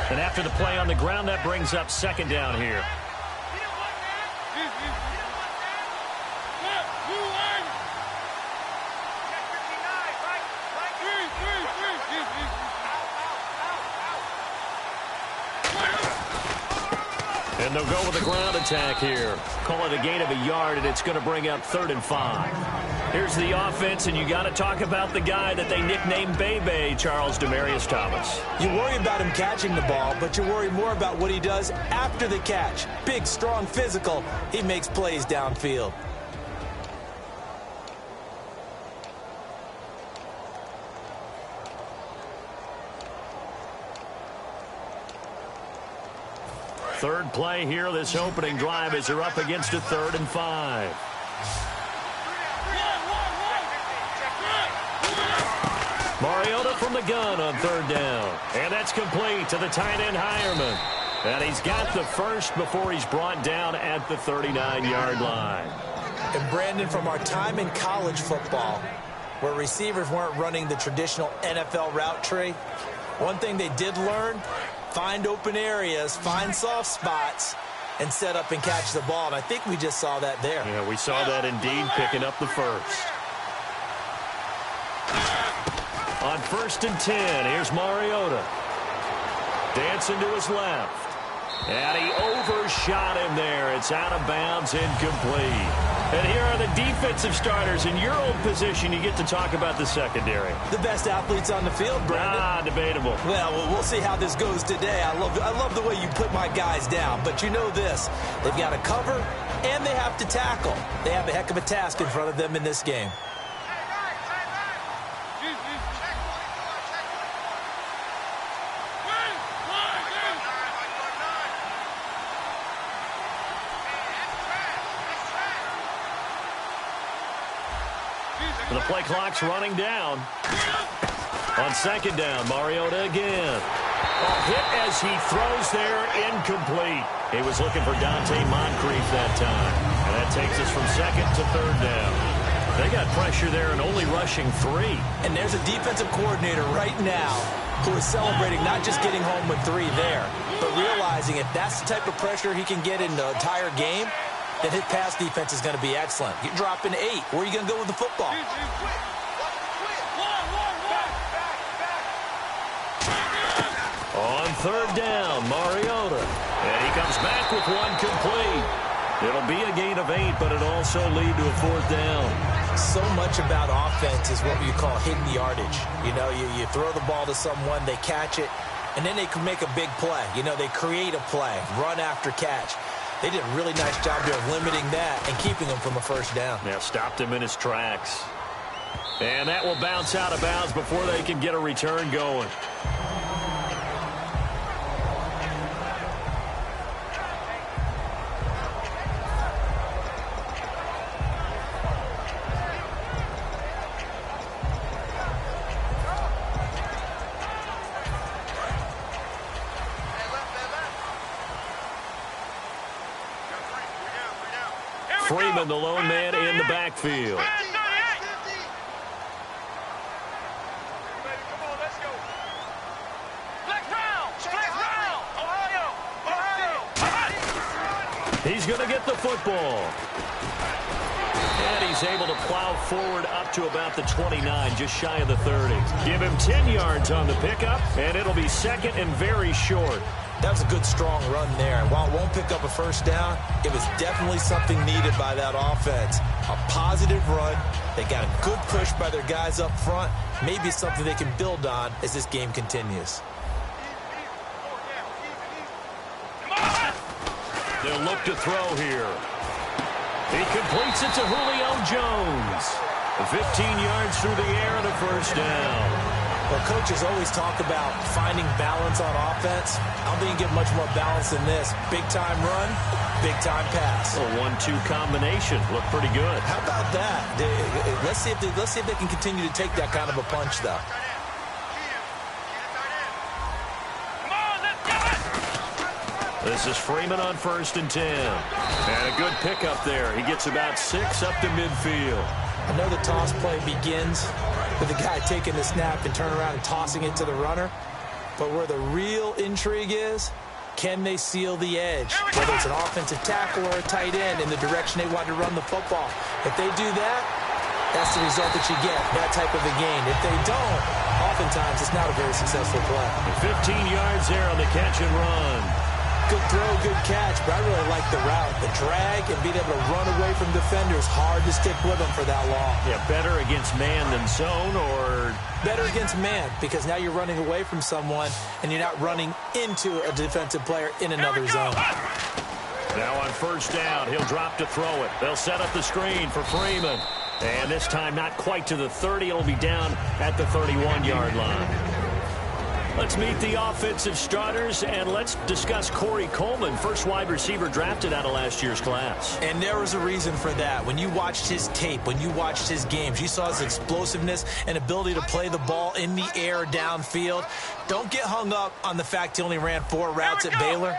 And after the play on the ground, that brings up second down here. And they'll go with a ground attack here. Call it a gain of a yard, and it's going to bring up 3rd and 5. Here's the offense, and you got to talk about the guy that they nicknamed Bebe, Charles Demarius Thomas. You worry about him catching the ball, but you worry more about what he does after the catch. Big, strong, physical. He makes plays downfield. Third play here, this opening drive, as they're up against a 3rd and 5. Mariota from the gun on 3rd down. And that's complete to the tight end, Hireman. And he's got the first before he's brought down at the 39-yard line. And Brandon, from our time in college football, where receivers weren't running the traditional NFL route tree, one thing they did learn: find open areas, find soft spots, and set up and catch the ball. And I think we just saw that there. Yeah, we saw that indeed, picking up the first. On 1st and 10, here's Mariota. Dancing to his left. And he overshot him there. It's out of bounds, incomplete. And here are the defensive starters. In your old position, you get to talk about the secondary. The best athletes on the field, Brandon. Debatable. Well, we'll see how this goes today. I love the way you put my guys down. But you know this: they've got to cover and they have to tackle. They have a heck of a task in front of them in this game. The play clock's running down. On 2nd down, Mariota again. Hit as he throws there, incomplete. He was looking for Dante Moncrief that time. And that takes us from 2nd to 3rd down. They got pressure there and only rushing 3. And there's a defensive coordinator right now who is celebrating not just getting home with 3 there, but realizing if that's the type of pressure he can get in the entire game, then his pass defense is going to be excellent. You're dropping 8. Where are you going to go with the football? On 3rd down, Mariota. And he comes back with one complete. It'll be a gain of 8, but it'll also lead to a 4th down. So much about offense is what you call hidden yardage. You know, you throw the ball to someone, they catch it, and then they can make a big play. You know, they create a play, run after catch. They did a really nice job there of limiting that and keeping him from a 1st down. Yeah, stopped him in his tracks. And that will bounce out of bounds before they can get a return going. Freeman, the lone man in the backfield. He's going to get the football. And he's able to plow forward up to about the 29, just shy of the 30. Give him 10 yards on the pickup, and it'll be 2nd and very short. That was a good, strong run there. While it won't pick up a 1st down, it was definitely something needed by that offense. A positive run. They got a good push by their guys up front. Maybe something they can build on as this game continues. They'll look to throw here. He completes it to Julio Jones. 15 yards through the air and a 1st down. Well, coaches always talk about finding balance on offense. I don't think you get much more balance than this. Big-time run, big-time pass. A 1-2 combination. Looked pretty good. How about that? Let's see if they can continue to take that kind of a punch, though. This is Freeman on 1st and 10. And a good pickup there. He gets about 6 up to midfield. I know the toss play begins with the guy taking the snap and turning around and tossing it to the runner. But where the real intrigue is, can they seal the edge? Whether it's an offensive tackle or a tight end in the direction they want to run the football. If they do that, that's the result that you get, that type of a gain. If they don't, oftentimes it's not a very successful play. 15 yards there on the catch and run. Good throw, good catch, but I really like the route. The drag and being able to run away from defenders, hard to stick with them for that long. Yeah, better against man than zone, or? Better against man, because now you're running away from someone and you're not running into a defensive player in another zone. Now on first down, he'll drop to throw it. They'll set up the screen for Freeman. And this time not quite to the 30. It'll be down at the 31-yard line. Let's meet the offensive starters, and let's discuss Corey Coleman, first wide receiver drafted out of last year's class. And there was a reason for that. When you watched his tape, when you watched his games, you saw his explosiveness and ability to play the ball in the air downfield. Don't get hung up on the fact he only ran 4 routes at Baylor.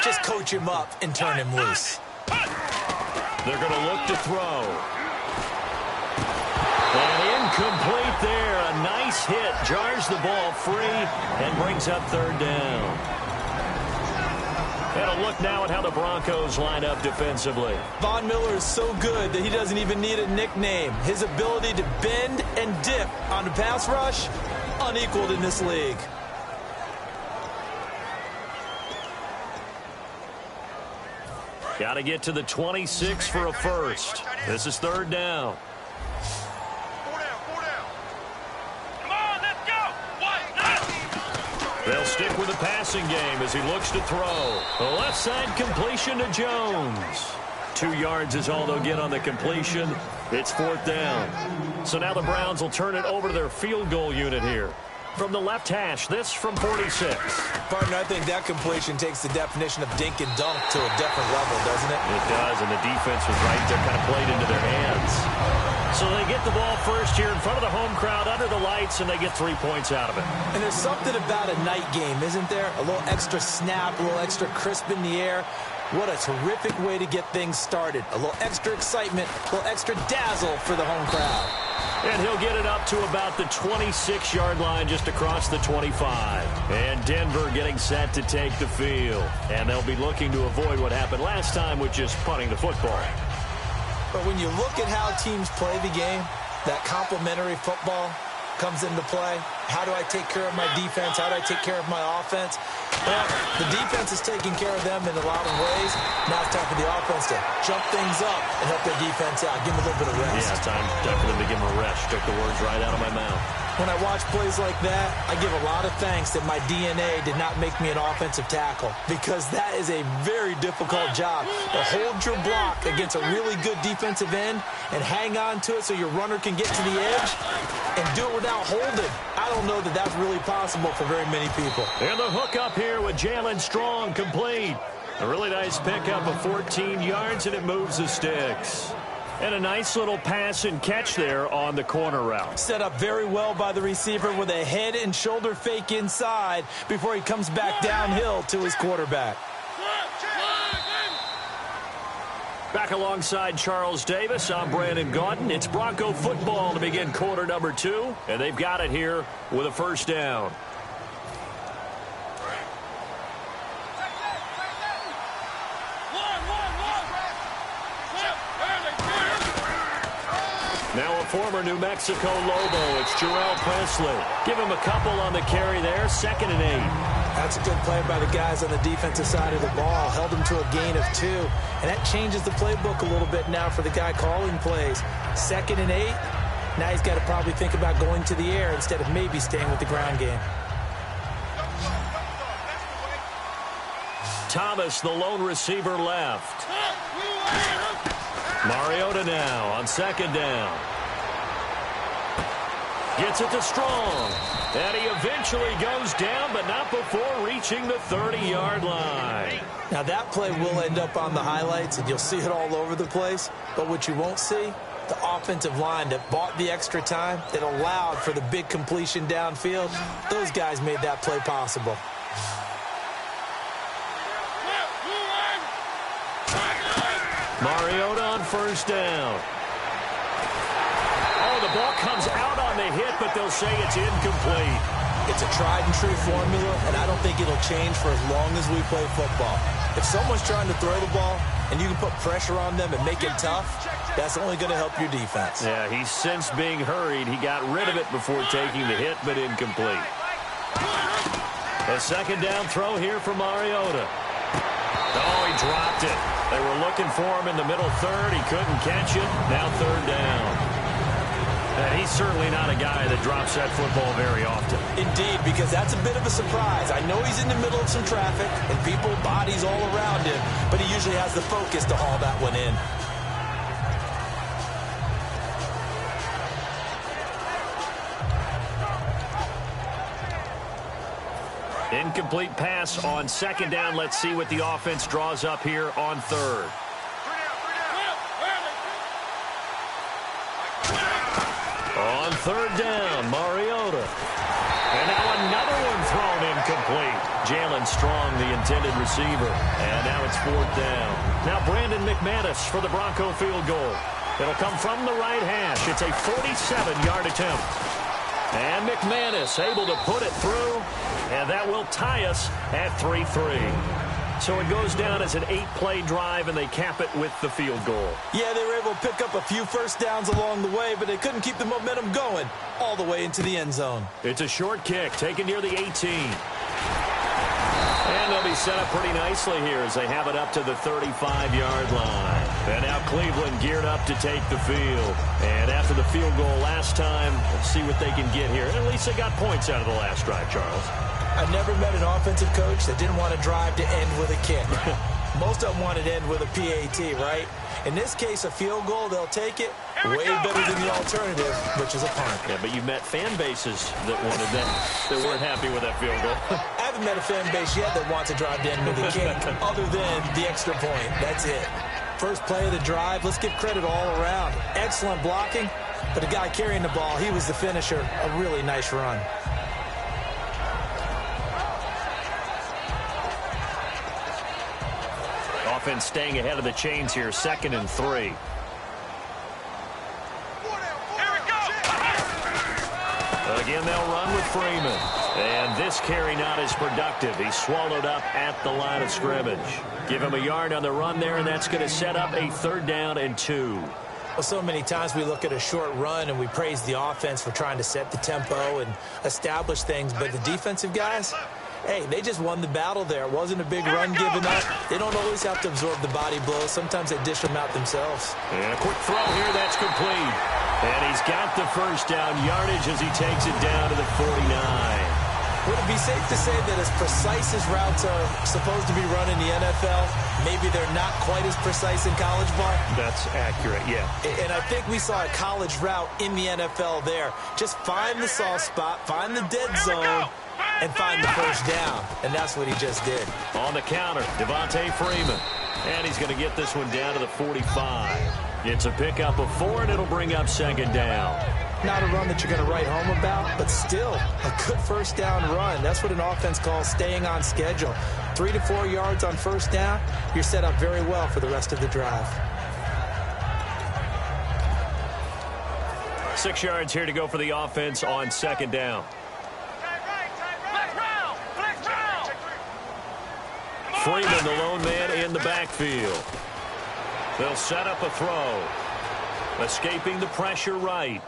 Just coach him up and turn him loose. They're going to look to throw. And incomplete there. A nice hit. Jars the ball free and brings up third down. And a look now at how the Broncos line up defensively. Von Miller is so good that he doesn't even need a nickname. His ability to bend and dip on the pass rush, unequaled in this league. Got to get to the 26 for a first. This is third down. They'll stick with the passing game as he looks to throw. The left side completion to Jones. 2 yards is all they'll get on the completion. It's fourth down. So now the Browns will turn it over to their field goal unit here. From the left hash, this from 46. Partner, I think that completion takes the definition of dink and dunk to a different level, doesn't it? It does, and the defense was right there, kind of played into their hands. So they get the ball first here in front of the home crowd under the lights, and they get 3 points out of it. And there's something about a night game, isn't there? A little extra snap, a little extra crisp in the air. What a terrific way to get things started. A little extra excitement, a little extra dazzle for the home crowd. And he'll get it up to about the 26-yard line, just across the 25. And Denver getting set to take the field. And they'll be looking to avoid what happened last time with just punting the football. But when you look at how teams play the game, that complementary football comes into play. How do I take care of my defense? How do I take care of my offense? Well, the defense is taking care of them in a lot of ways. Now it's time for the offense to jump things up and help their defense out. Give them a little bit of rest. Yeah, time for them to give them a rest. Took the words right out of my mouth. When I watch plays like that, I give a lot of thanks that my DNA did not make me an offensive tackle, because that is a very difficult job to hold your block against a really good defensive end and hang on to it so your runner can get to the edge and do it without holding. I don't know that that's really possible for very many people. And the hook up here with Jalen Strong, complete. A really nice pickup of 14 yards, and it moves the sticks. And a nice little pass and catch there on the corner route. Set up very well by the receiver with a head and shoulder fake inside before he comes back downhill to his quarterback. Back alongside Charles Davis, I'm Brandon Gaudin. It's Bronco football to begin quarter number 2, and they've got it here with a first down. Now a former New Mexico Lobo, it's Jarrell Presley. Give him a couple on the carry there, 2nd and 8. That's a good play by the guys on the defensive side of the ball. Held him to a gain of 2. And that changes the playbook a little bit now for the guy calling plays. 2nd and 8. Now he's got to probably think about going to the air instead of maybe staying with the ground game. Thomas, the lone receiver, left. Mariota now on 2nd down. Gets it to Strong. And he eventually goes down, but not before reaching the 30-yard line. Now that play will end up on the highlights, and you'll see it all over the place. But what you won't see, the offensive line that bought the extra time, that allowed for the big completion downfield, those guys made that play possible. Mariota on first down. Oh, the ball comes out on the hit, but they'll say it's incomplete. It's a tried-and-true formula, and I don't think it'll change for as long as we play football. If someone's trying to throw the ball and you can put pressure on them and make it tough, that's only going to help your defense. Yeah, he's since being hurried. He got rid of it before taking the hit, but incomplete. A second down throw here for Mariota. Oh, he dropped it. They were looking for him in the middle third. He couldn't catch it. Now third down. And he's certainly not a guy that drops that football very often. Indeed, because that's a bit of a surprise. I know he's in the middle of some traffic and people, bodies all around him, but he usually has the focus to haul that one in. Incomplete pass on second down. Let's see what the offense draws up here on third. On third down, Mariota. And now another one thrown incomplete. Jalen Strong, the intended receiver. And now it's fourth down. Now Brandon McManus for the Bronco field goal. It'll come from the right hash. It's a 47-yard attempt. And McManus able to put it through. And that will tie us at 3-3. So it goes down as an 8-play drive, and they cap it with the field goal. Yeah, they were able to pick up a few first downs along the way, but they couldn't keep the momentum going all the way into the end zone. It's a short kick taken near the 18. And they'll be set up pretty nicely here as they have it up to the 35-yard line. And now Cleveland geared up to take the field. And after the field goal last time, let's see what they can get here. At least they got points out of the last drive, Charles. I never met an offensive coach that didn't want to drive to end with a kick. Most of them wanted to end with a PAT, right? In this case, a field goal, they'll take it. Way better than the alternative, which is a punt. Yeah, but you've met fan bases that wanted that, that weren't happy with that field goal. I haven't met a fan base yet that wants to drive to end with a kick, other than the extra point. That's it. First play of the drive, let's give credit all around. Excellent blocking, but the guy carrying the ball, he was the finisher. A really nice run. Offense staying ahead of the chains here, 2nd and 3. Again, they'll run with Freeman. And this carry not as productive. He's swallowed up at the line of scrimmage. Give him a yard on the run there, and that's going to set up a 3rd down and 2. Well, so many times we look at a short run and we praise the offense for trying to set the tempo and establish things, but the defensive guys, hey, they just won the battle there. It wasn't a big run given up. They don't always have to absorb the body blows. Sometimes they dish them out themselves. And a quick throw here, that's complete. And he's got the first down yardage as he takes it down to the 49. Would it be safe to say that as precise as routes are supposed to be run in the NFL, maybe they're not quite as precise in college ball? That's accurate, yeah. And I think we saw a college route in the NFL there. Just find the soft spot, find the dead zone, and find the first down. And that's what he just did. On the counter, Devontae Freeman. And he's going to get this one down to the 45. It's a pickup of 4, and it'll bring up 2nd down. Not a run that you're going to write home about, but still a good first down run. That's what an offense calls staying on schedule. 3 to 4 yards on first down, you're set up very well for the rest of the drive. 6 yards here to go for the offense on 2nd down. Freeman, the lone man in the backfield. They'll set up a throw. Escaping the pressure right.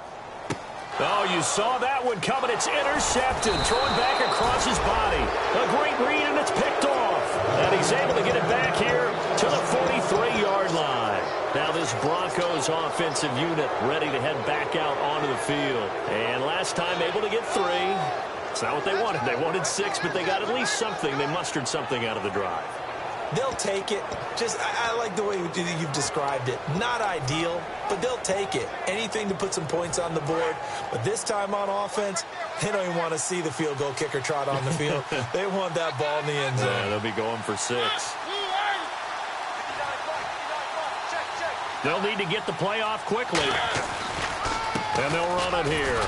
Oh, you saw that one coming. It's intercepted. Thrown back across his body. A great read, and it's picked off. And he's able to get it back here to the 43-yard line. Now this Broncos offensive unit ready to head back out onto the field. And last time able to get 3. It's not what they wanted. They wanted 6, but they got at least something. They mustered something out of the drive. They'll take it. I like the way you've described it. Not ideal, but they'll take it. Anything to put some points on the board. But this time on offense, they don't even want to see the field goal kicker trot on the field. They want that ball in the end zone. Yeah, they'll be going for 6. They'll need to get the play off quickly. And they'll run it here.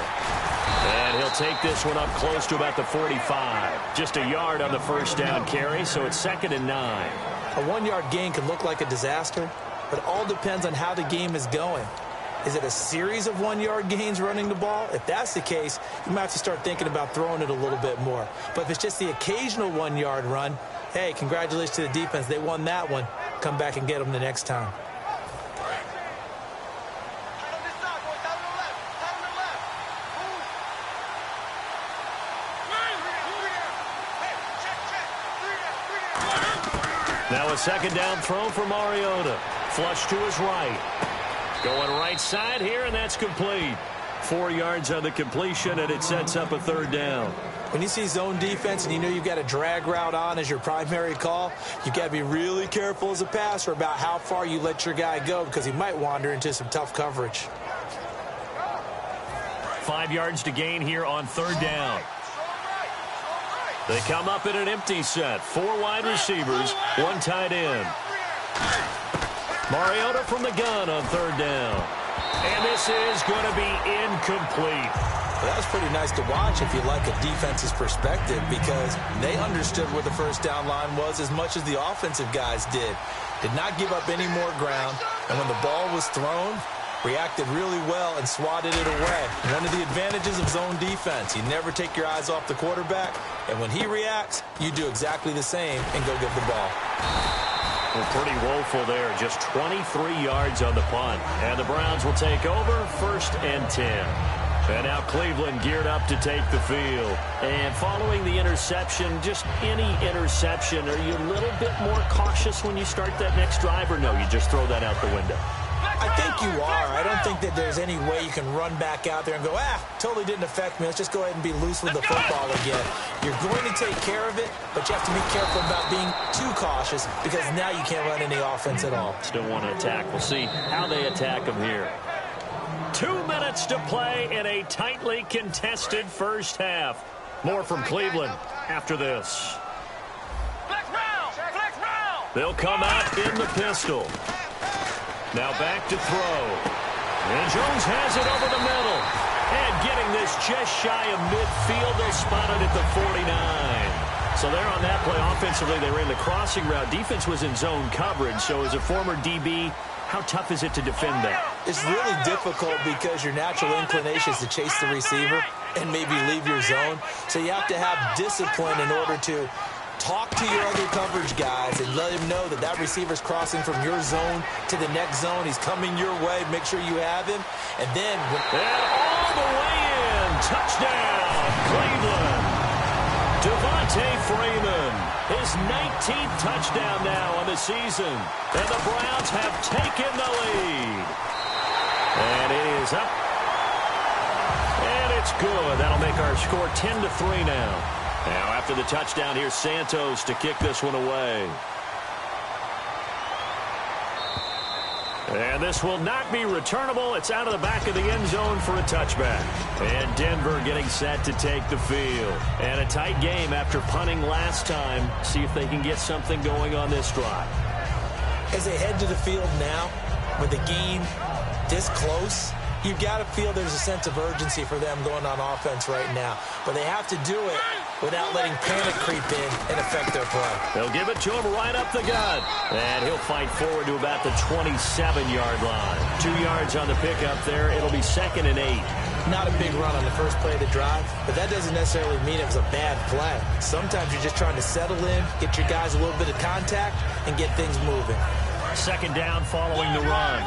And he'll take this one up close to about the 45. Just a yard on the first down carry, so it's 2nd and 9. A 1-yard gain can look like a disaster, but it all depends on how the game is going. Is it a series of 1-yard gains running the ball? If that's the case, you might have to start thinking about throwing it a little bit more. But if it's just the occasional 1-yard run, hey, congratulations to the defense. They won that one. Come back and get them the next time. Now a second down throw for Mariota. Flush to his right. Going right side here, and that's complete. 4 yards on the completion, and it sets up a third down. When you see zone defense and you know you've got a drag route on as your primary call, you've got to be really careful as a passer about how far you let your guy go because he might wander into some tough coverage. 5 yards to gain here on third down. They come up in an empty set. 4 wide receivers, 1 tight end. Mariota from the gun on third down. And this is going to be incomplete. Well, that was pretty nice to watch if you like a defense's perspective because they understood where the first down line was as much as the offensive guys did. Did not give up any more ground. And when the ball was thrown, reacted really well and swatted it away. One of the advantages of zone defense, you never take your eyes off the quarterback. And when he reacts, you do exactly the same and go get the ball. Well, pretty woeful there. Just 23 yards on the punt. And the Browns will take over 1st and 10. And now Cleveland geared up to take the field. And following the interception, just any interception, are you a little bit more cautious when you start that next drive, or no, you just throw that out the window? I think you are. I don't think that there's any way you can run back out there and go, totally didn't affect me. Let's just go ahead and be loose with the football again. You're going to take care of it, but you have to be careful about being too cautious because now you can't run any offense at all. Still want to attack. We'll see how they attack them here. 2 minutes to play in a tightly contested first half. More from Cleveland after this. They'll come out in the pistol. Now back to throw. And Jones has it over the middle. And getting this just shy of midfield. They'll spot it at the 49. So there on that play, offensively, they ran the crossing route. Defense was in zone coverage. So as a former DB, how tough is it to defend that? It's really difficult because your natural inclination is to chase the receiver and maybe leave your zone. So you have to have discipline in order to talk to your other coverage guys and let him know that that receiver's crossing from your zone to the next zone. He's coming your way. Make sure you have him. And then... And all the way in. Touchdown, Cleveland. Devontae Freeman. His 19th touchdown now on the season. And the Browns have taken the lead. And it is up. And it's good. That'll make our score 10-3 now. Now, after the touchdown, here's Santos to kick this one away. And this will not be returnable. It's out of the back of the end zone for a touchback. And Denver getting set to take the field. And a tight game after punting last time. See if they can get something going on this drive. As they head to the field now, with the game this close, you've got to feel there's a sense of urgency for them going on offense right now. But they have to do it without letting panic creep in and affect their play. They'll give it to him right up the gut. And he'll fight forward to about the 27-yard line. 2 yards on the pickup there. It'll be 2nd and 8. Not a big run on the first play of the drive, but that doesn't necessarily mean it was a bad play. Sometimes you're just trying to settle in, get your guys a little bit of contact, and get things moving. 2nd down following the run.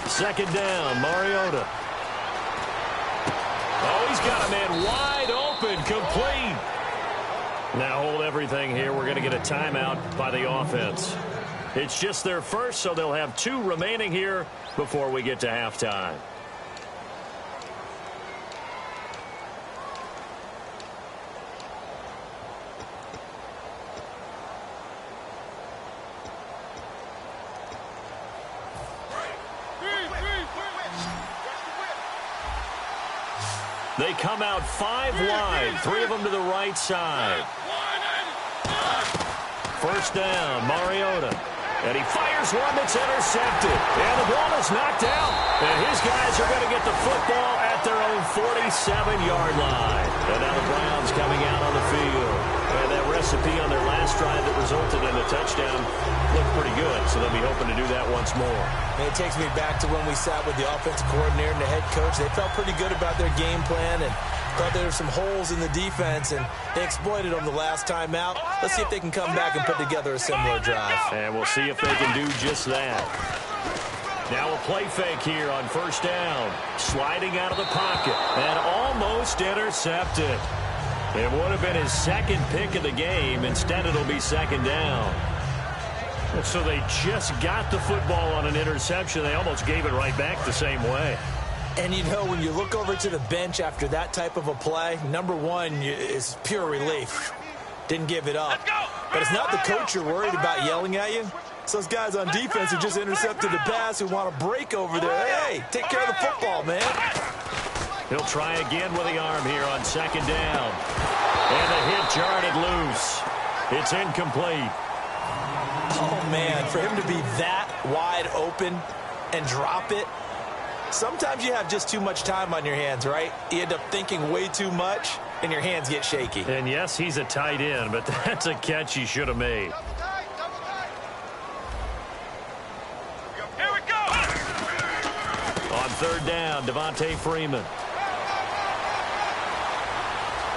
Second down, Mariota. Oh, he's got a man wide open, complete. Now hold everything here. We're going to get a timeout by the offense. It's just their first, so they'll have 2 remaining here before we get to halftime. They come out 5 wide, 3 of them to the right side. First down, Mariota. And he fires one that's intercepted. And the ball is knocked out. And his guys are going to get the football at their own 47-yard line. And now the Browns coming out on the field. And that recipe on their last drive that resulted in a touchdown looked pretty good. So they'll be hoping to do that once more. And it takes me back to when we sat with the offensive coordinator and the head coach. They felt pretty good about their game plan and thought there were some holes in the defense, and they exploited them the last time out. Let's see if they can come back and put together a similar drive. And we'll see if they can do just that. Now a play fake here on first down. Sliding out of the pocket and almost intercepted. It would have been his second pick of the game. Instead, it'll be second down. So they just got the football on an interception. They almost gave it right back the same way. And, you know, when you look over to the bench after that type of a play, number one is pure relief. Didn't give it up. But it's not the coach you're worried about yelling at you. It's those guys on defense who just intercepted the pass who want to break over there. Hey, take care of the football, man. He'll try again with the arm here on second down. And the hit jarred it loose. It's incomplete. Oh, man, for him to be that wide open and drop it. Sometimes you have just too much time on your hands, right? You end up thinking way too much, and your hands get shaky. And, yes, he's a tight end, but that's a catch he should have made. Here we go! On third down, Devontae Freeman.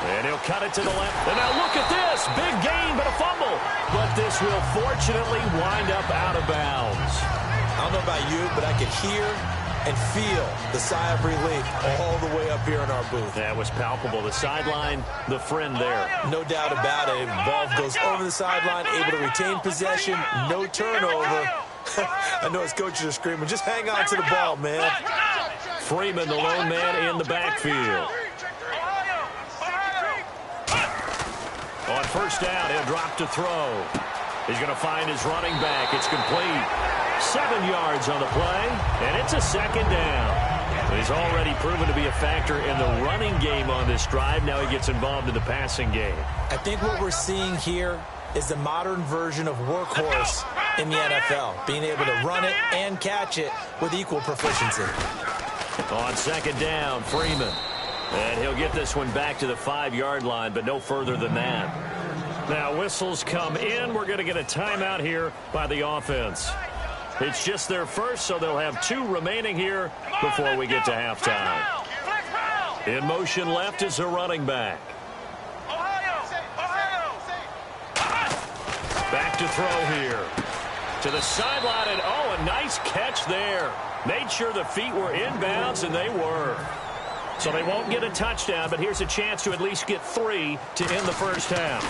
And he'll cut it to the left. And now look at this. Big gain, but a fumble. But this will fortunately wind up out of bounds. I don't know about you, but I could hear and feel the sigh of relief all the way up here in our booth. That was palpable. The sideline, the friend there. No doubt about it. Ball goes over the sideline, able to retain possession, no turnover. I know his coaches are screaming, just hang on to the ball, man. Freeman, the lone man in the backfield. On first down, he'll drop to throw. He's going to find his running back. It's complete. 7 yards on the play, and it's a second down. He's already proven to be a factor in the running game on this drive. Now he gets involved in the passing game. I think what we're seeing here is the modern version of workhorse in the NFL, being able to run it and catch it with equal proficiency. On second down, Freeman. And he'll get this one back to the 5-yard line, but no further than that. Now whistles come in. We're going to get a timeout here by the offense. It's just their first, so they'll have 2 remaining here before we get to halftime. In motion left is a running back. Back to throw here. To the sideline, and oh, a nice catch there. Made sure the feet were inbounds, and they were. So they won't get a touchdown, but here's a chance to at least get 3 to end the first half.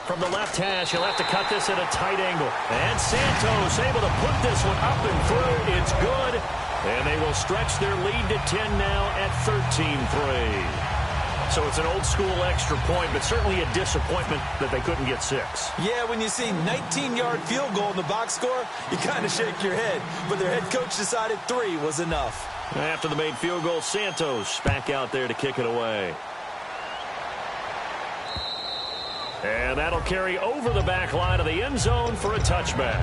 From the left hash, he'll have to cut this at a tight angle. And Santos able to put this one up and through. It's good. And they will stretch their lead to 10 now at 13-3. So it's an old-school extra point, but certainly a disappointment that they couldn't get 6. Yeah, when you see 19-yard field goal in the box score, you kind of shake your head. But their head coach decided 3 was enough. After the made field goal, Santos back out there to kick it away. And that'll carry over the back line of the end zone for a touchback.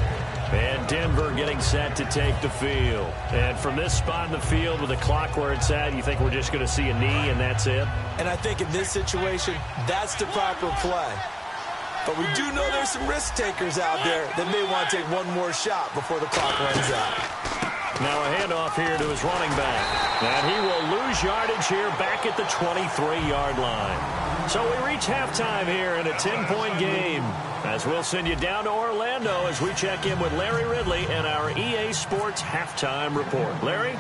And Denver getting set to take the field. And from this spot in the field with the clock where it's at, you think we're just going to see a knee and that's it? And I think in this situation, that's the proper play. But we do know there's some risk takers out there that may want to take one more shot before the clock runs out. Now a handoff here to his running back. And he will lose yardage here back at the 23-yard line. So we reach halftime here in a 10-point game. As we'll send you down to Orlando as we check in with Larry Ridley and our EA Sports halftime report. Larry,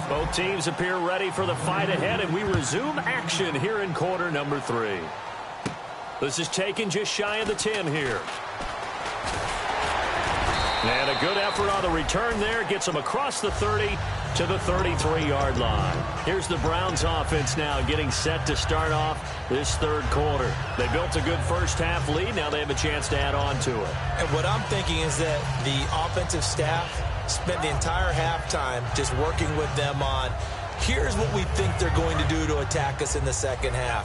both teams appear ready for the fight ahead, and we resume action here in quarter number 3. This is taken just shy of the 10 here. And a good effort on the return there. Gets them across the 30 to the 33-yard line. Here's the Browns offense now getting set to start off this third quarter. They built a good first half lead. Now they have a chance to add on to it. And what I'm thinking is that the offensive staff spent the entire halftime just working with them on, here's what we think they're going to do to attack us in the second half.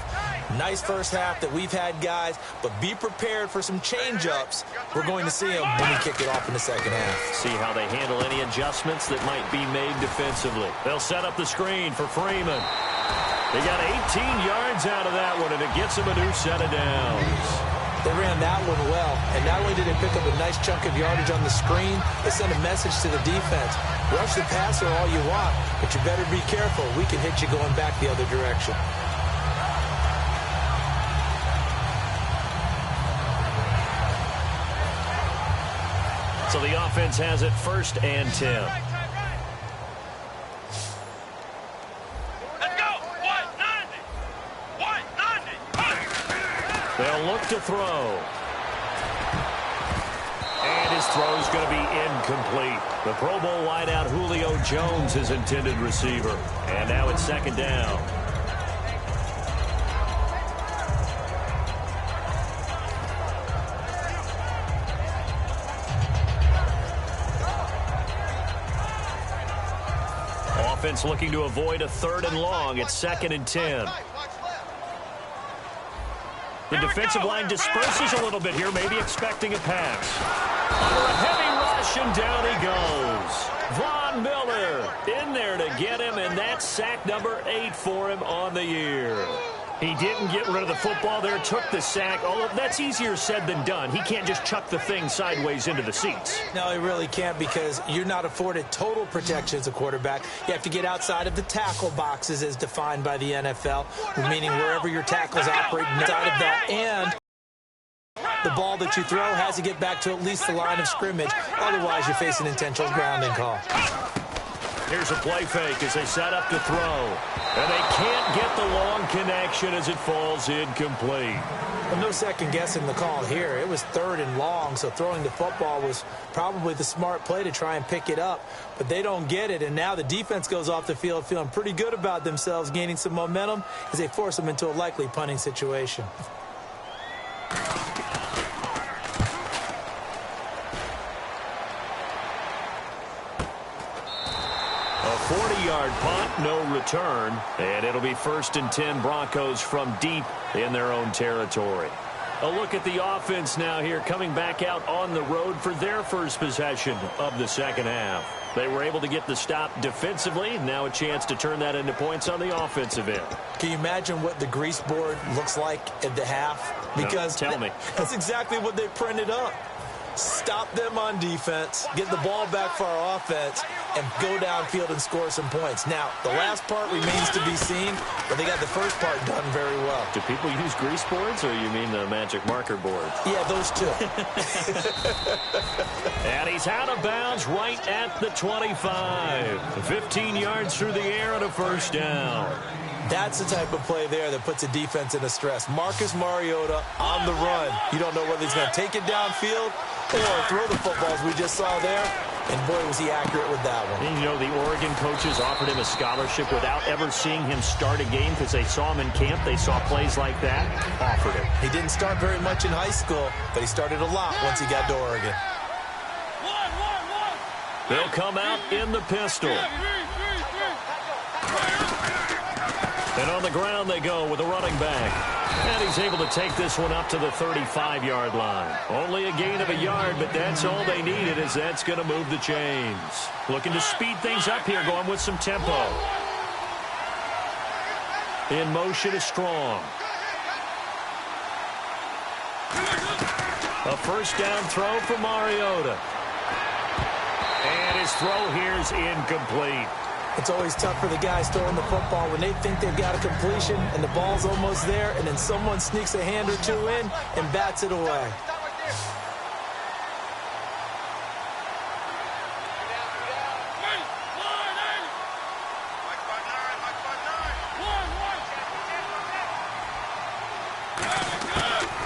Nice first half that we've had, guys, but be prepared for some change-ups. We're going to see them when we kick it off in the second half. See how they handle any adjustments that might be made defensively. They'll set up the screen for Freeman. They got 18 yards out of that one, and it gets them a new set of downs. They ran that one well, and not only did they pick up a nice chunk of yardage on the screen, they sent a message to the defense. Rush the passer all you want, but you better be careful. We can hit you going back the other direction. So the offense has it 1st and 10. Let's go. 190. 190. They'll look to throw. And his throw is going to be incomplete. The Pro Bowl wideout Julio Jones, his intended receiver. And now it's 2nd down. Offense looking to avoid a 3rd and long. It's 2nd and 10. The defensive line disperses a little bit here, maybe expecting a pass. Under a heavy rush, and down he goes. Von Miller in there to get him, and that's sack number 8 for him on the year. He didn't get rid of the football there, took the sack. Although that's easier said than done. He can't just chuck the thing sideways into the seats. No, he really can't, because you're not afforded total protection as a quarterback. You have to get outside of the tackle boxes as defined by the NFL, meaning wherever your tackles operate inside of that. And the ball that you throw has to get back to at least the line of scrimmage. Otherwise, you face an intentional grounding call. Here's a play fake as they set up to throw. And they can't get the long connection as it falls incomplete. Well, no second guessing the call here. It was 3rd and long, so throwing the football was probably the smart play to try and pick it up. But they don't get it, and now the defense goes off the field feeling pretty good about themselves, gaining some momentum as they force them into a likely punting situation. A 40-yard punt, no return, and it'll be 1st and 10 Broncos from deep in their own territory. A look at the offense now here, coming back out on the road for their first possession of the second half. They were able to get the stop defensively. Now a chance to turn that into points on the offensive end. Can you imagine what the grease board looks like at the half? Because no, tell me. That's exactly what they printed up. Stop them on defense, get the ball back for our offense, and go downfield and score some points. Now, the last part remains to be seen, but they got the first part done very well. Do people use grease boards, or you mean the magic marker boards? Yeah, those two. And he's out of bounds right at the 25. 15 yards through the air and a 1st down. That's the type of play there that puts a defense into stress. Marcus Mariota on the run. You don't know whether he's going to take it downfield or throw the footballs we just saw there. And boy, was he accurate with that one. And you know, the Oregon coaches offered him a scholarship without ever seeing him start a game because they saw him in camp. They saw plays like that. Offered him. He didn't start very much in high school, but he started a lot once he got to Oregon. They'll come out in the pistol. And on the ground they go with a running back. And he's able to take this one up to the 35-yard line. Only a gain of a yard, but that's all they needed, as that's going to move the chains. Looking to speed things up here, going with some tempo. In motion is Strong. A 1st down throw for Mariota. And his throw here is incomplete. It's always tough for the guys throwing the football when they think they've got a completion and the ball's almost there, and then someone sneaks a hand or two in and bats it away.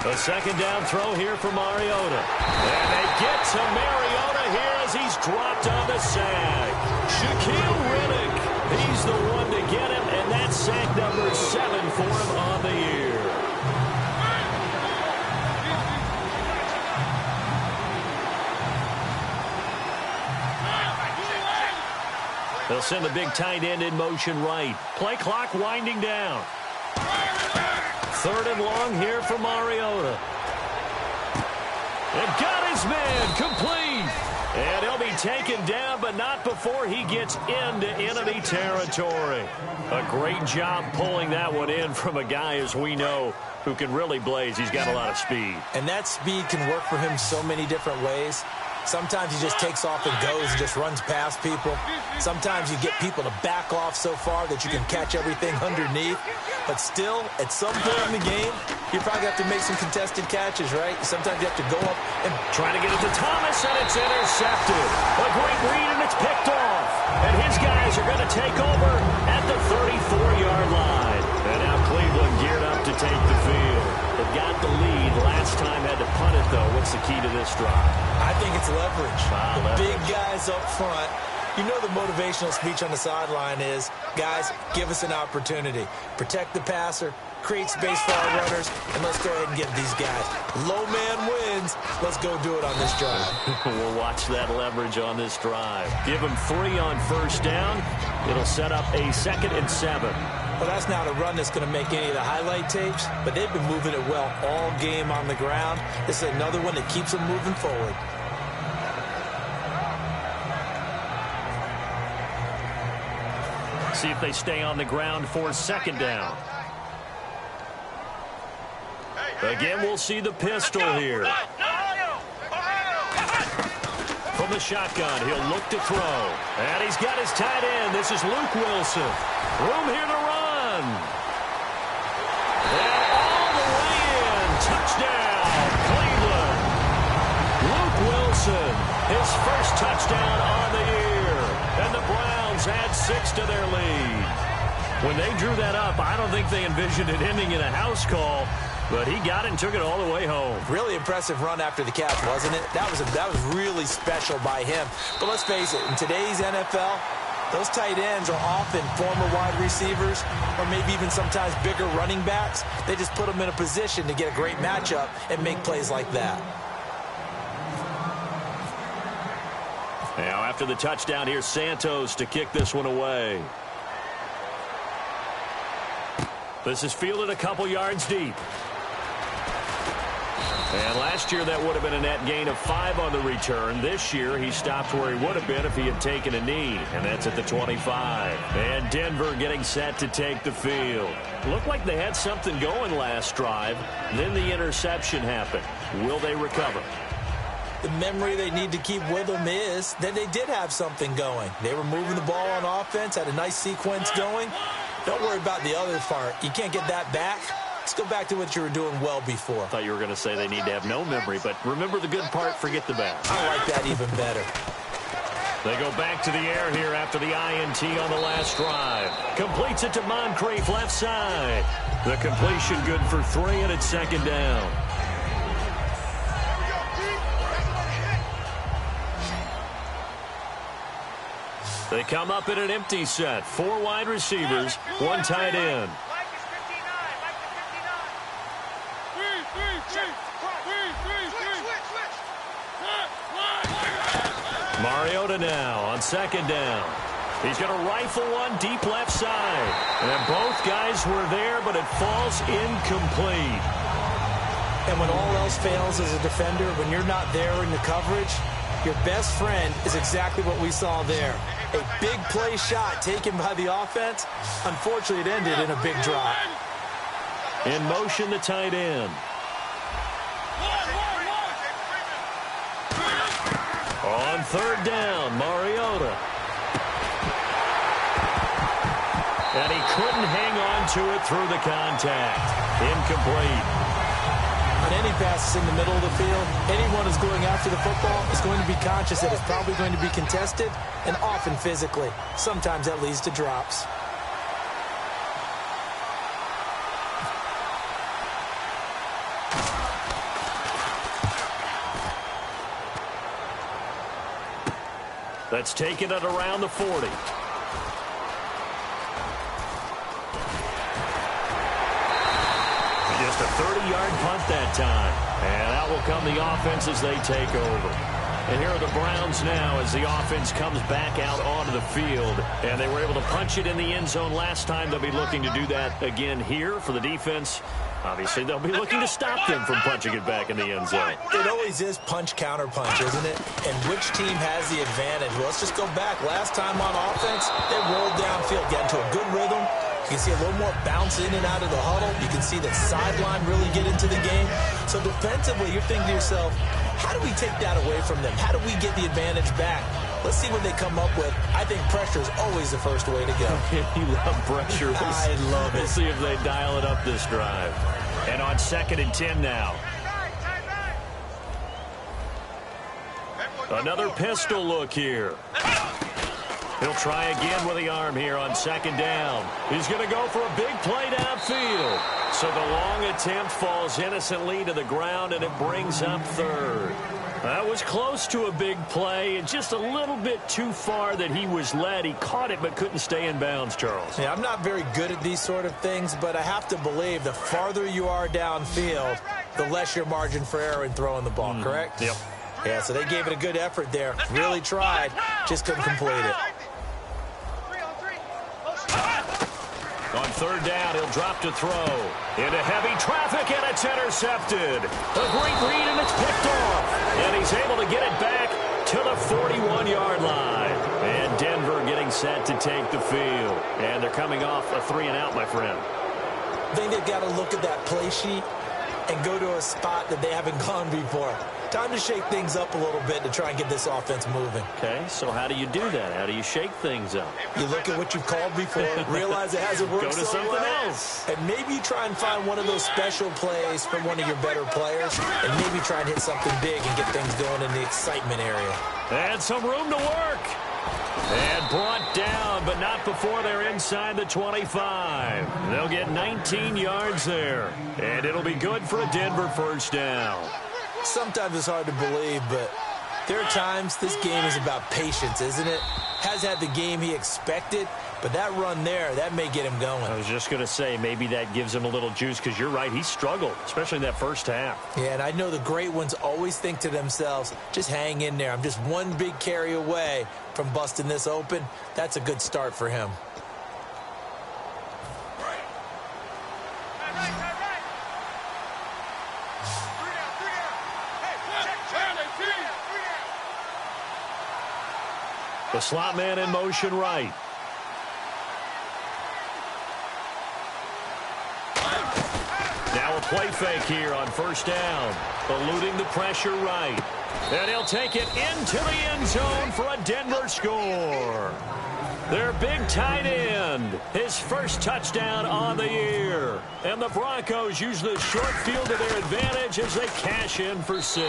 A 2nd down throw here for Mariota. And they get to Mariota here as he's dropped on the sack. Shaquille Riddick, he's the one to get him, and that's sack number 7 for him on the year. They'll send the big tight end in motion right. Play clock winding down. 3rd and long here for Mariota. And got his man complete. And he'll be taken down, but not before he gets into enemy territory. A great job pulling that one in from a guy, as we know, who can really blaze. He's got a lot of speed. And that speed can work for him so many different ways. Sometimes he just takes off and goes and just runs past people. Sometimes you get people to back off so far that you can catch everything underneath. But still, at some point in the game, you probably have to make some contested catches, right? Sometimes you have to go up and trying to get it to Thomas, and it's intercepted. A great read, and it's picked off. And his guys are going to take over at the 34-yard line. And now Cleveland geared up to take the field. They've got the lead. Last time had to punt it, though. What's the key to this drive? I think it's leverage. The big guys up front. You know the motivational speech on the sideline is, guys, give us an opportunity. Protect the passer, create space for our runners, and let's go ahead and get these guys. Low man wins. Let's go do it on this drive. We'll watch that leverage on this drive. Give them 3 on 1st down. It'll set up a 2nd and 7. Well, that's not a run that's going to make any of the highlight tapes, but they've been moving it well all game on the ground. This is another one that keeps them moving forward. See if they stay on the ground for 2nd down. Again, we'll see the pistol here. From the shotgun, he'll look to throw. And he's got his tight end. This is Luke Wilson. Room here to run. And all the way in. Touchdown, Cleveland. Luke Wilson, his first touchdown on the year. And the Browns add 6 to their lead. When they drew that up, I don't think they envisioned it ending in a house call. But he got it and took it all the way home. Really impressive run after the catch, wasn't it? That was really special by him. But let's face it, in today's NFL, those tight ends are often former wide receivers or maybe even sometimes bigger running backs. They just put them in a position to get a great matchup and make plays like that. Now after the touchdown, here's Santos to kick this one away. This is fielded a couple yards deep. And last year, that would have been a net gain of 5 on the return. This year, he stopped where he would have been if he had taken a knee, and that's at the 25. And Denver getting set to take the field. Looked like they had something going last drive. Then the interception happened. Will they recover? The memory they need to keep with them is that they did have something going. They were moving the ball on offense, had a nice sequence going. Don't worry about the other part. You can't get that back. Let's go back to what you were doing well before. I thought you were going to say they need to have no memory, but remember the good part, forget the bad. I like that even better. They go back to the air here after the INT on the last drive. Completes it to Moncrief left side. The completion good for 3, and it's 2nd down. They come up in an empty set. 4 wide receivers, 1 tight end. Mariota now on 2nd down. He's going to rifle one deep left side. And both guys were there, but it falls incomplete. And when all else fails as a defender, when you're not there in the coverage, your best friend is exactly what we saw there. A big play shot taken by the offense. Unfortunately, it ended in a big drop. In motion, the tight end. On 3rd down, Mariota. And he couldn't hang on to it through the contact. Incomplete. On any passes in the middle of the field, anyone who's going after the football is going to be conscious that it's probably going to be contested, and often physically. Sometimes that leads to drops. That's taken it around the 40. Just a 30-yard punt that time. And out will come the offense as they take over. And here are the Browns now as the offense comes back out onto the field. And they were able to punch it in the end zone last time. They'll be looking to do that again here for the defense. Obviously, they'll be looking to stop them from punching it back in the end zone. It always is punch-counter-punch, isn't it? And which team has the advantage? Well, let's just go back. Last time on offense, they rolled downfield, got into a good rhythm. You can see a little more bounce in and out of the huddle. You can see the sideline really get into the game. So defensively, you're thinking to yourself, how do we take that away from them? How do we get the advantage back? Let's see what they come up with. I think pressure is always the first way to go. You love pressure. I love it. We'll see if they dial it up this drive. And on 2nd and 10 now. Another pistol look here. He'll try again with the arm here on 2nd down. He's going to go for a big play downfield. So the long attempt falls innocently to the ground, and it brings up 3rd. That was close to a big play, and just a little bit too far that he was led. He caught it but couldn't stay in bounds, Charles. Yeah, I'm not very good at these sort of things, but I have to believe the farther you are downfield, the less your margin for error in throwing the ball, correct? Yep. Yeah, so they gave it a good effort there. Really tried, just couldn't complete it. On 3rd down, he'll drop to throw. Into heavy traffic, and it's intercepted. A great read, and it's picked off. And he's able to get it back to the 41-yard line. And Denver getting set to take the field. And they're coming off a 3-and-out, my friend. I think they've got to look at that play sheet and go to a spot that they haven't gone before. Time to shake things up a little bit to try and get this offense moving. Okay, so how do you do that? How do you shake things up? You look at what you've called before, realize it hasn't worked Go to so something well, else. and maybe try and find one of those special plays from one of your better players, and maybe try and hit something big and get things going in the excitement area. And some room to work. And brought down, but not before they're inside the 25. They'll get 19 yards there. And it'll be good for a Denver 1st down. Sometimes it's hard to believe, but there are times this game is about patience, isn't it? Has had the game he expected, but that run there, that may get him going. I was just going to say, maybe that gives him a little juice, because you're right, he struggled, especially in that first half. Yeah, and I know the great ones always think to themselves, just hang in there. I'm just one big carry away from busting this open. That's a good start for him. The slot man in motion right. Now a play fake here on 1st down. Eluding the pressure right. And he'll take it into the end zone for a Denver score. Their big tight end, his first touchdown on the year. And the Broncos use the short field to their advantage as they cash in for 6.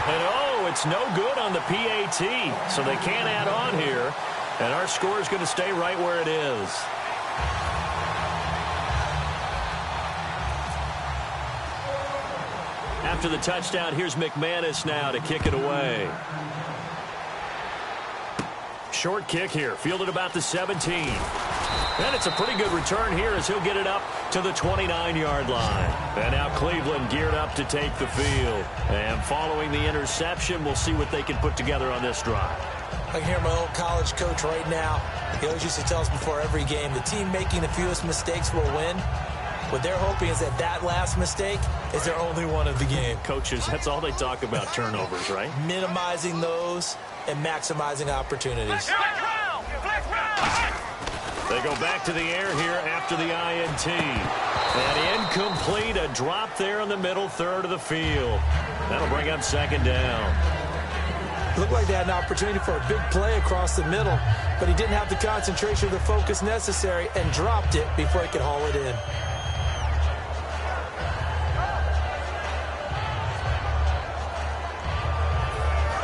And, oh, it's no good on the PAT, so they can't add on here. And our score is going to stay right where it is. After the touchdown, here's McManus now to kick it away. Short kick here, fielded about the 17. And it's a pretty good return here as he'll get it up to the 29-yard line. And now Cleveland geared up to take the field. And following the interception, we'll see what they can put together on this drive. I can hear my old college coach right now. He always used to tell us before every game, the team making the fewest mistakes will win. What they're hoping is that last mistake is their only one of the game. Coaches, that's all they talk about, turnovers, right? Minimizing those and maximizing opportunities. They go back to the air here after the INT. And incomplete, a drop there in the middle third of the field. That'll bring up 2nd down. Looked like they had an opportunity for a big play across the middle, but he didn't have the concentration or the focus necessary and dropped it before he could haul it in.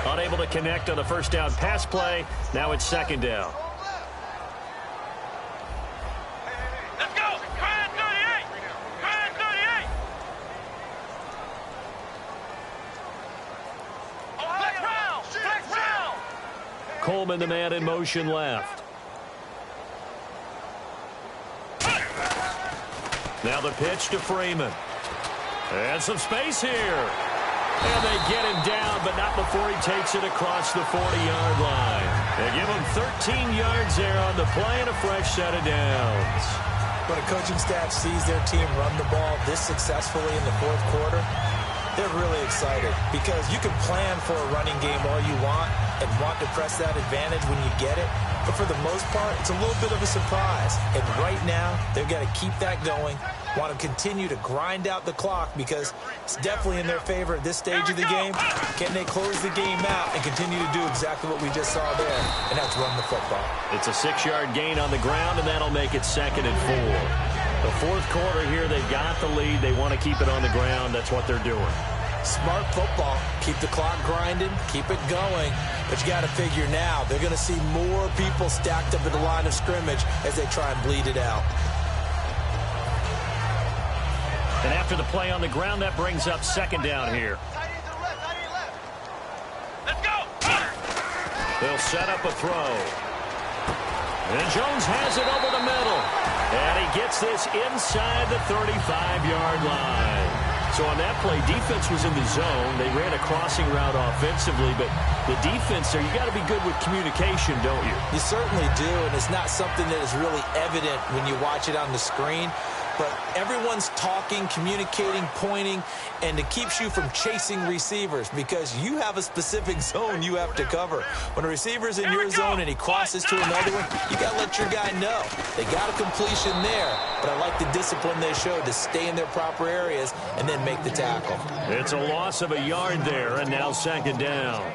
Unable to connect on the 1st down pass play. Now it's 2nd down. Let's go. Grind 38. Grind 38. Flex round. Flex round. Coleman, the man in motion left. Now the pitch to Freeman. And some space here. And they get him down, but not before he takes it across the 40-yard line. They give him 13 yards there on the play and a fresh set of downs. When a coaching staff sees their team run the ball this successfully in the fourth quarter, they're really excited because you can plan for a running game all you want and want to press that advantage when you get it. But for the most part, it's a little bit of a surprise. And right now, they've got to keep that going, want to continue to grind out the clock because it's definitely in their favor at this stage of the game. Can they close the game out and continue to do exactly what we just saw there, and that's run the football? It's a 6-yard gain on the ground, and that'll make it 2nd and 4. The fourth quarter here, they've got the lead. They want to keep it on the ground. That's what they're doing. Smart football. Keep the clock grinding, keep it going. But you got to figure now, they're going to see more people stacked up at the line of scrimmage as they try and bleed it out. And after the play on the ground, that brings up 2nd down here. Let's go. They'll set up a throw. And Jones has it over the middle. And he gets this inside the 35-yard line. So on that play, defense was in the zone. They ran a crossing route offensively, but the defense there, you got to be good with communication, don't you? You certainly do, and it's not something that is really evident when you watch it on the screen. But everyone's talking, communicating, pointing, and it keeps you from chasing receivers because you have a specific zone you have to cover. When a receiver's in your zone and he crosses to another one, you got to let your guy know. They got a completion there, but I like the discipline they showed to stay in their proper areas and then make the tackle. It's a loss of a yard there, and now 2nd down.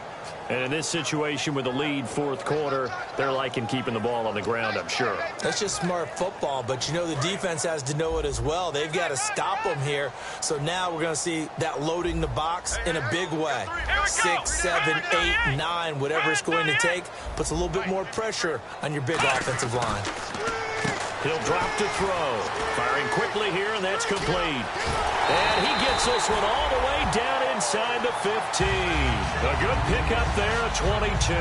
And in this situation with the lead, fourth quarter, they're liking keeping the ball on the ground, I'm sure. That's just smart football, but you know the defense has to know it as well. They've got to stop them here. So now we're going to see that loading the box in a big way. 6, 7, 8, 9, whatever it's going to take, puts a little bit more pressure on your big offensive line. He'll drop to throw. Firing quickly here, and that's complete. And he gets this one all the way down inside the 15. A good pickup there at 22.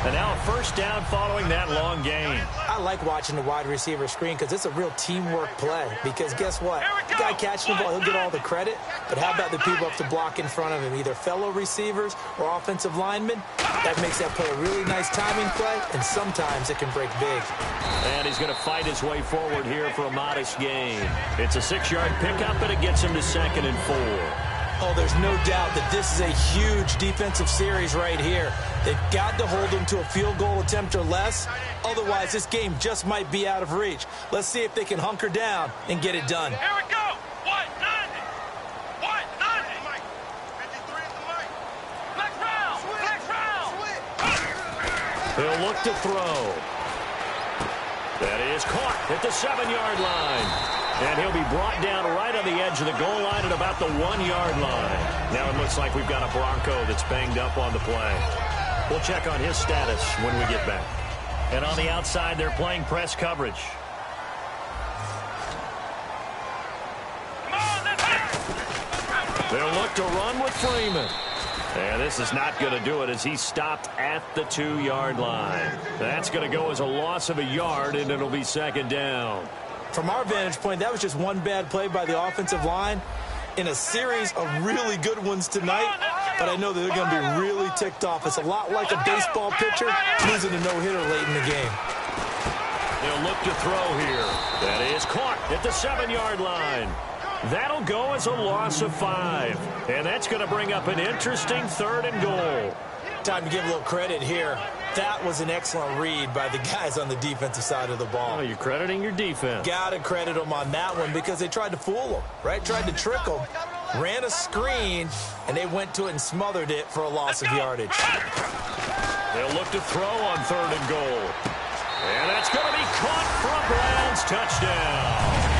And now a 1st down following that long gain. I like watching the wide receiver screen because it's a real teamwork play. Because guess what? The guy catching the ball, he'll get all the credit. But how about the people up to block in front of him? Either fellow receivers or offensive linemen. That makes that play a really nice timing play, and sometimes it can break big. And he's going to fight his way forward here for a modest gain. It's a 6-yard pickup, and it gets him to 2nd and 4. Oh, there's no doubt that this is a huge defensive series right here. They've got to hold them to a field goal attempt or less. Otherwise, this game just might be out of reach. Let's see if they can hunker down and get it done. Here we go. 190. 190. 53 is the mic. Next round. Next round. He'll look to throw. That is caught at the 7-yard line. And he'll be brought down right on the edge of the goal line at about the 1-yard line. Now it looks like we've got a Bronco that's banged up on the play. We'll check on his status when we get back. And on the outside, they're playing press coverage. They'll look to run with Freeman. And this is not going to do it as he's stopped at the 2-yard line. That's going to go as a loss of a yard, and it'll be 2nd down. From our vantage point, that was just one bad play by the offensive line in a series of really good ones tonight. But I know that they're going to be really ticked off. It's a lot like a baseball pitcher losing a no-hitter late in the game. They'll look to throw here. That is caught at the 7-yard line. That'll go as a loss of 5. And that's going to bring up an interesting 3rd and goal. Time to give a little credit here. That was an excellent read by the guys on the defensive side of the ball. Oh, you're crediting your defense. Got to credit them on that one because they tried to fool them, right? Tried to trick them, ran a screen, and they went to it and smothered it for a loss of yardage. They'll look to throw on 3rd and goal. And that's going to be caught for a Browns touchdown.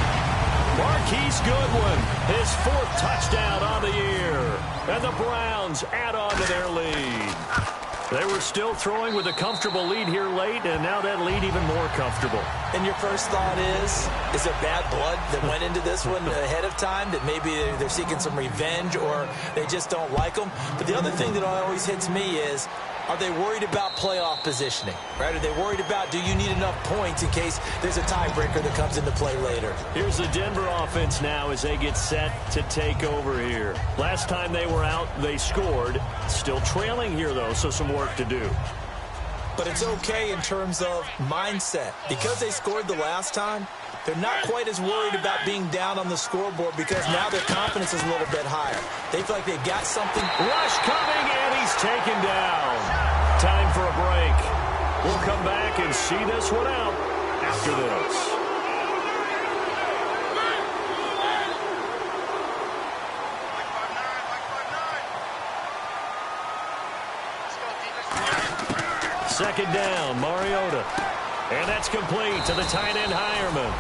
Marquise Goodwin, his 4th touchdown on the year. And the Browns add on to their lead. They were still throwing with a comfortable lead here late, and now that lead even more comfortable. And your first thought is there bad blood that went into this one ahead of time, that maybe they're seeking some revenge or they just don't like them? But the other thing that always hits me is, are they worried about playoff positioning, right? Are they worried about, do you need enough points in case there's a tiebreaker that comes into play later? Here's the Denver offense now as they get set to take over here. Last time they were out, they scored. Still trailing here, though, so some work to do. But it's okay in terms of mindset. Because they scored the last time, They're not quite as worried about being down on the scoreboard because now their confidence is a little bit higher. They feel like they've got something. Rush coming, and he's taken down. Time for a break. We'll come back and see this one out after this. Second down, Mariota. And that's complete to the tight end, Hireman.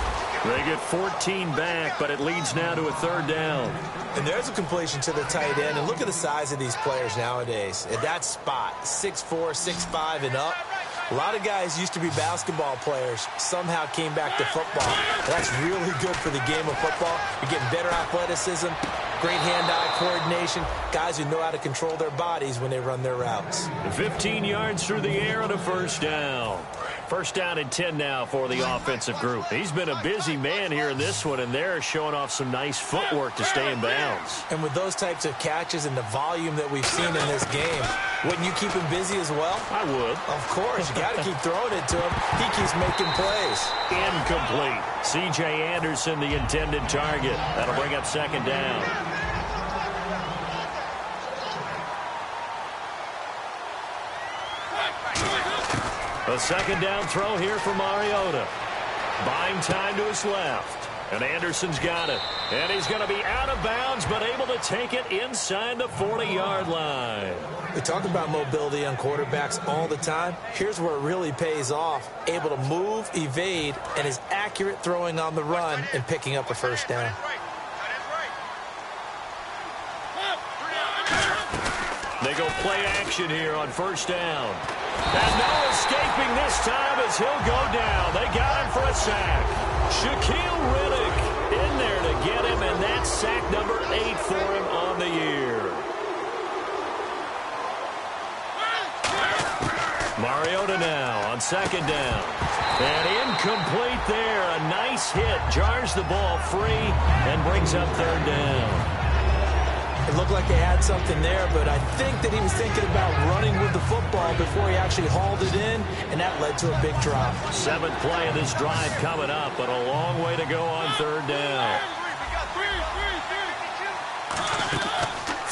They get 14 back, but it leads now to a third down. And there's a completion to the tight end. And look at the size of these players nowadays. At that spot, 6'4", 6'5", and up. A lot of guys used to be basketball players, somehow came back to football. That's really good for the game of football. You're getting better athleticism, great hand-eye coordination, guys who know how to control their bodies when they run their routes. 15 yards through the air and a first down. First down and 10 now for the offensive group. He's been a busy man here in this one, and they're showing off some nice footwork to stay in bounds. And with those types of catches and the volume that we've seen in this game, wouldn't you keep him busy as well? I would. Of course. You got to keep throwing it to him. He keeps making plays. Incomplete. C.J. Anderson, the intended target. That'll bring up second down. A second down throw here for Mariota. Buying time to his left. And Anderson's got it. And he's going to be out of bounds, but able to take it inside the 40-yard line. We talk about mobility on quarterbacks all the time. Here's where it really pays off. Able to move, evade, and is accurate throwing on the run and picking up a first down. They go play action here on first down. And no escaping this time as he'll go down. They got him for a sack. Shaquille Riddick in there to get him, and that's sack number 8 for him on the year. Mariota now on second down. And incomplete there. A nice hit. Jars the ball free and brings up third down. It looked like they had something there, but I think that he was thinking about running with the football before he actually hauled it in, and that led to a big drop. 7th play of this drive coming up, but a long way to go on third down.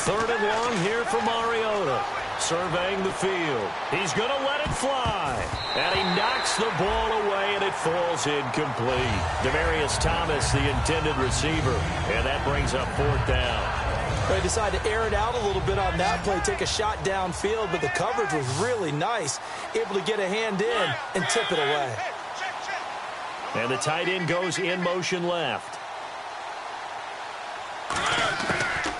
Third and long here for Mariota. Surveying the field. He's going to let it fly. And he knocks the ball away, and it falls incomplete. Demaryius Thomas, the intended receiver. And that brings up fourth down. They decided to air it out a little bit on that play, take a shot downfield, but the coverage was really nice. Able to get a hand in and tip it away. And the tight end goes in motion left.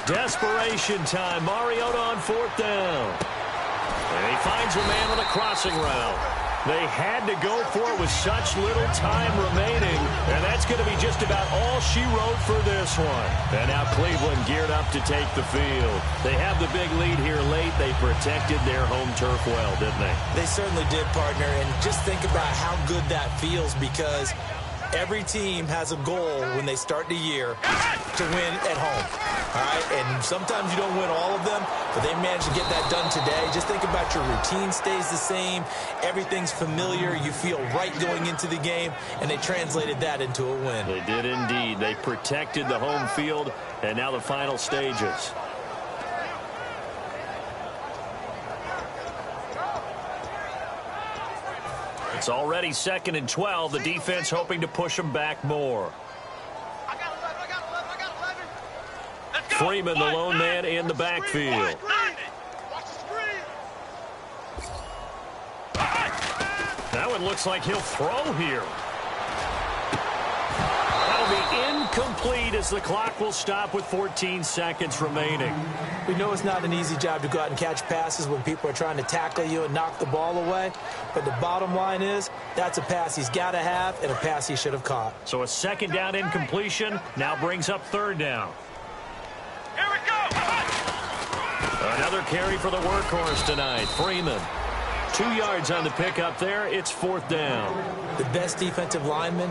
Desperation time. Mariota on fourth down. And he finds a man on a crossing route. They had to go for it with such little time remaining. And that's going to be just about all she wrote for this one. And now Cleveland geared up to take the field. They have the big lead here late. They protected their home turf well, didn't they? They certainly did, partner. And just think about how good that feels, because every team has a goal when they start the year to win at home. All right, and sometimes you don't win all of them, but they managed to get that done today. Just think about your routine stays the same. Everything's familiar. You feel right going into the game, and they translated that into a win. They did indeed. They protected the home field, and now the final stages. It's already 2nd and 12. The defense hoping to push them back more. Freeman, the lone man in the backfield. That one looks like he'll throw here. That'll be incomplete as the clock will stop with 14 seconds remaining. We know it's not an easy job to go out and catch passes when people are trying to tackle you and knock the ball away. But the bottom line is, that's a pass he's got to have and a pass he should have caught. So a second down incompletion now brings up third down. Here we go. Another carry for the workhorse tonight, Freeman. 2 yards on the pickup there. It's fourth down. The best defensive linemen,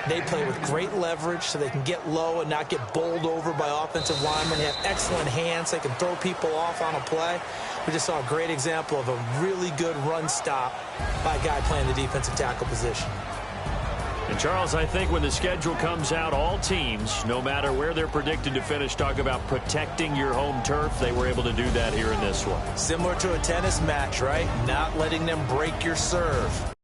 they play with great leverage so they can get low and not get bowled over by offensive linemen. They have excellent hands. They can throw people off on a play. We just saw a great example of a really good run stop by a guy playing the defensive tackle position. And, Charles, I think when the schedule comes out, all teams, no matter where they're predicted to finish, talk about protecting your home turf. They were able to do that here in this one. Similar to a tennis match, right? Not letting them break your serve.